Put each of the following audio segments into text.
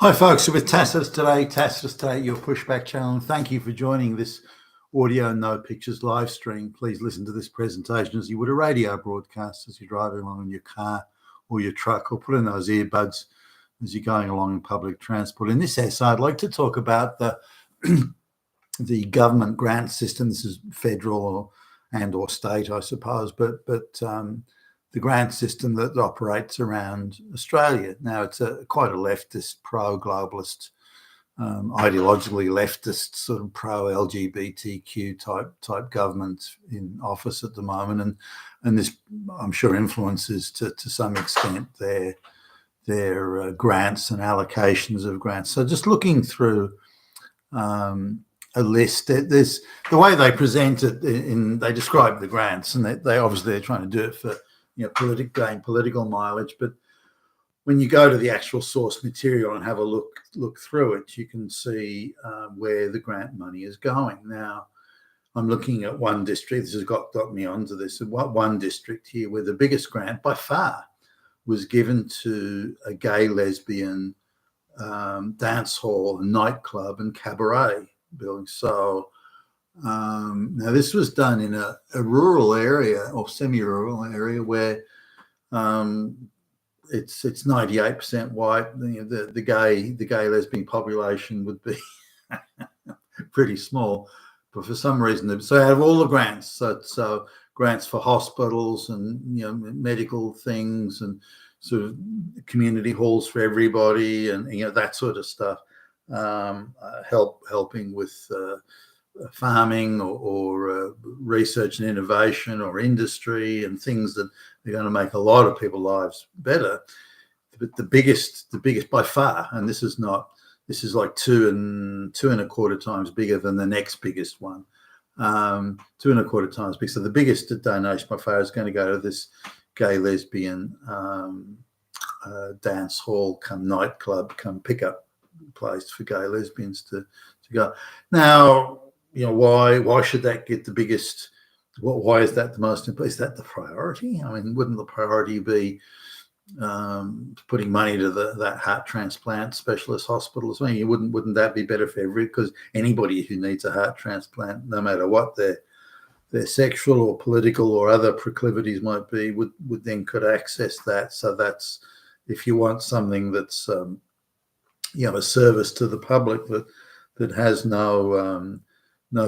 Hi, folks. We're with Tacitus today, your pushback channel. And thank you for joining this audio no pictures live stream. Please listen to this presentation as you would a radio broadcast as you're driving along in your car or your truck, or put in those earbuds as you're going along in public transport. In this essay, I'd like to talk about the government grant system. This is federal or state, I suppose, but the grant system that operates around Australia. Now, it's quite a leftist, pro-globalist, ideologically leftist, sort of pro-LGBTQ type government in office at the moment, and this, I'm sure, influences to some extent their grants and allocations of grants. So, just looking through a list, there's the way they present it. They describe the grants, and they obviously are trying to do it for gain political mileage, but when you go to the actual source material and have a look through it, you can see where the grant money is going. Now, I'm looking at one district. This has got me onto this. One district here where the biggest grant by far was given to a gay, lesbian dance hall, nightclub, and cabaret building. So now this was done in a rural area or semi-rural area where it's 98% white. The gay lesbian population would be pretty small, but for some reason, so out of all the grants, so grants for hospitals and medical things and sort of community halls for everybody and that sort of stuff, helping with farming or research and innovation or industry and things that are going to make a lot of people's lives better. But the biggest by far, and this is like two and a quarter times bigger than the next biggest one, 2.25 times big. So the biggest donation by far is going to go to this gay, lesbian dance hall, come nightclub, come pickup place for gay lesbians to go. Now, why should that get the biggest? Why is that the most important? Is that the priority? I mean, wouldn't the priority be putting money to that heart transplant specialist hospitals? I mean, wouldn't that be better for because anybody who needs a heart transplant, no matter what their sexual or political or other proclivities might be, would then could access that. So that's, if you want something that's a service to the public that has no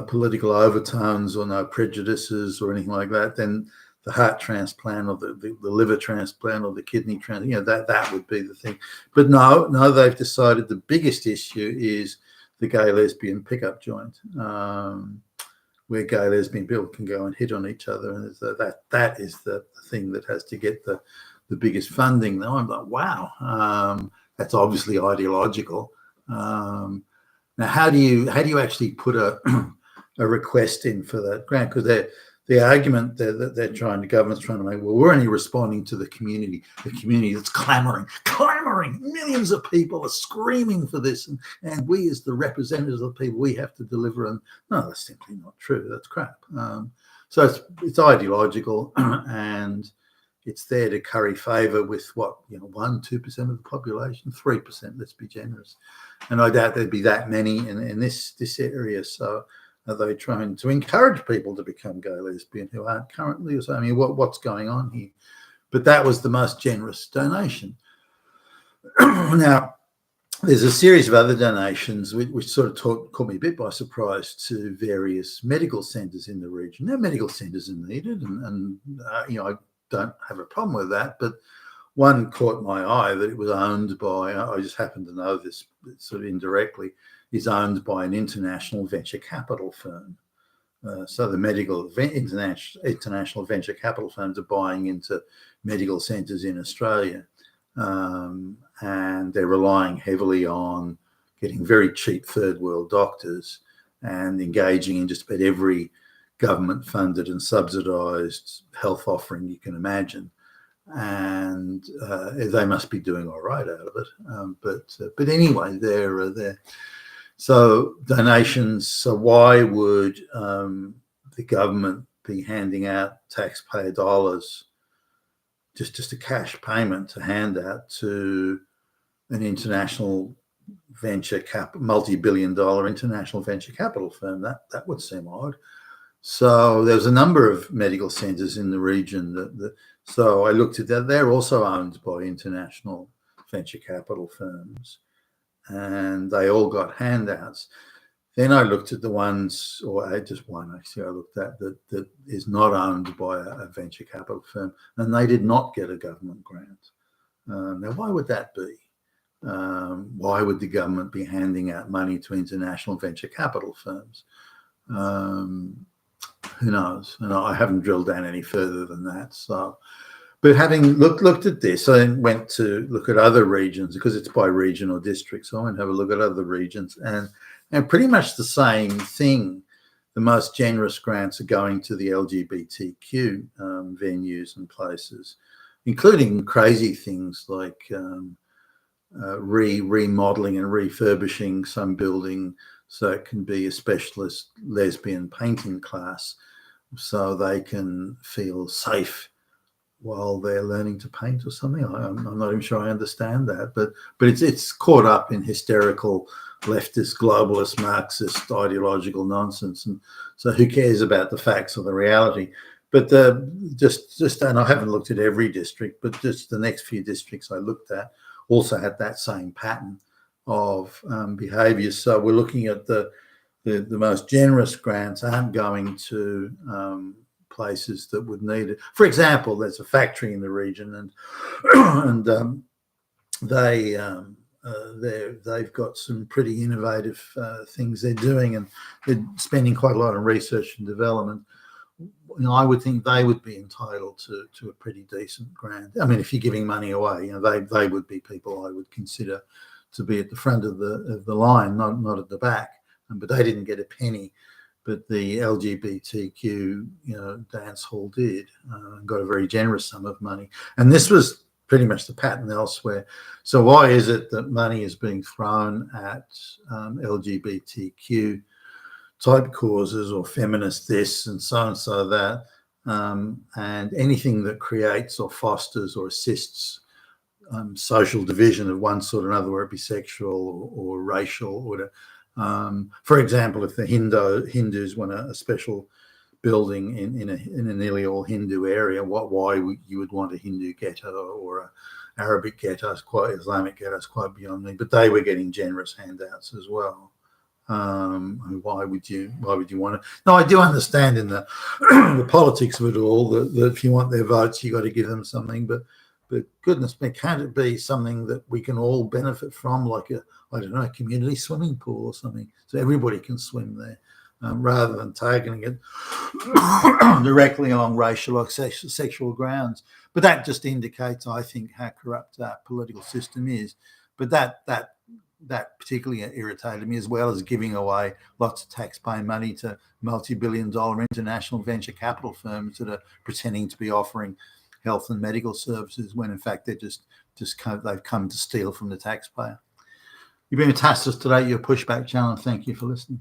political overtones or no prejudices or anything like that, then the heart transplant or the liver transplant or the kidney transplant, that would be the thing. But no, they've decided the biggest issue is the gay lesbian pickup joint, where gay lesbian people can go and hit on each other, and that is the thing that has to get the biggest funding. Now I'm like, wow, that's obviously ideological. Now, how do you actually put a request in for that grant? Because the argument that the government's trying to make, well, we're only responding to the community that's clamoring. Millions of people are screaming for this, and we, as the representatives of the people, we have to deliver. And no, that's simply not true. That's crap. So it's ideological, and it's there to curry favour with 1-2% of the population, 3%. Let's be generous, and I doubt there'd be that many in this area. So are they trying to encourage people to become gay, lesbian who aren't currently? Or so, I mean, what's going on here? But that was the most generous donation. Now, there's a series of other donations which sort of caught me a bit by surprise to various medical centres in the region. Now, medical centres are needed, and I don't have a problem with that, but one caught my eye that it was owned by, I just happen to know this sort of indirectly, is owned by an international venture capital firm. So the international venture capital firms are buying into medical centres in Australia, and they're relying heavily on getting very cheap third world doctors and engaging in just about every government-funded and subsidised health offering you can imagine, and they must be doing all right out of it. But anyway, they're there. So donations. So why would the government be handing out taxpayer dollars, just a cash payment to hand out to an international multi-billion-dollar international venture capital firm. That would seem odd. So there's a number of medical centres in the region so I looked at that. They're also owned by international venture capital firms, and they all got handouts. Then I looked at the ones, or just one actually, I looked at that is not owned by a venture capital firm, and they did not get a government grant. Now, why would that be? Why would the government be handing out money to international venture capital firms? Who knows? And I haven't drilled down any further than that. So, but having looked at this, I went to look at other regions because it's by region or district. So I went and have a look at other regions, and pretty much the same thing. The most generous grants are going to the LGBTQ venues and places, including crazy things like remodeling and refurbishing some building so it can be a specialist lesbian painting class so they can feel safe while they're learning to paint or something. I'm not even sure I understand that, but it's caught up in hysterical leftist, globalist, Marxist, ideological nonsense, and so who cares about the facts or the reality? But just and I haven't looked at every district, but just the next few districts I looked at also had that same pattern of behaviours. So we're looking at the most generous grants aren't going to places that would need it. For example, there's a factory in the region, and they've got some pretty innovative things they're doing, and they're spending quite a lot on research and development. I would think they would be entitled to a pretty decent grant. I mean, if you're giving money away, they would be people I would consider to be at the front of the line, not at the back. But they didn't get a penny. But the LGBTQ dance hall did, and got a very generous sum of money. And this was pretty much the pattern elsewhere. So why is it that money is being thrown at LGBTQ type causes or feminist this and so that, and anything that creates or fosters or assists social division of one sort or another, whether it be sexual or racial, or for example, if the Hindus want a special building in a nearly all Hindu area, why you would want a Hindu ghetto or a Arabic ghetto, Islamic ghetto is quite beyond me. But they were getting generous handouts as well. Why would you want it? No, I do understand in the the politics of it all that if you want their votes, you got to give them something. But goodness me, can't it be something that we can all benefit from, like a community swimming pool or something, so everybody can swim there, rather than targeting it directly along racial or sexual grounds? But that just indicates, I think, how corrupt our political system is. But that particularly irritated me, as well as giving away lots of taxpayer money to multi-billion-dollar international venture capital firms that are pretending to be offering health and medical services when in fact they're they've come to steal from the taxpayer. You've been fantastic today, your Pushback channel. Thank you for listening.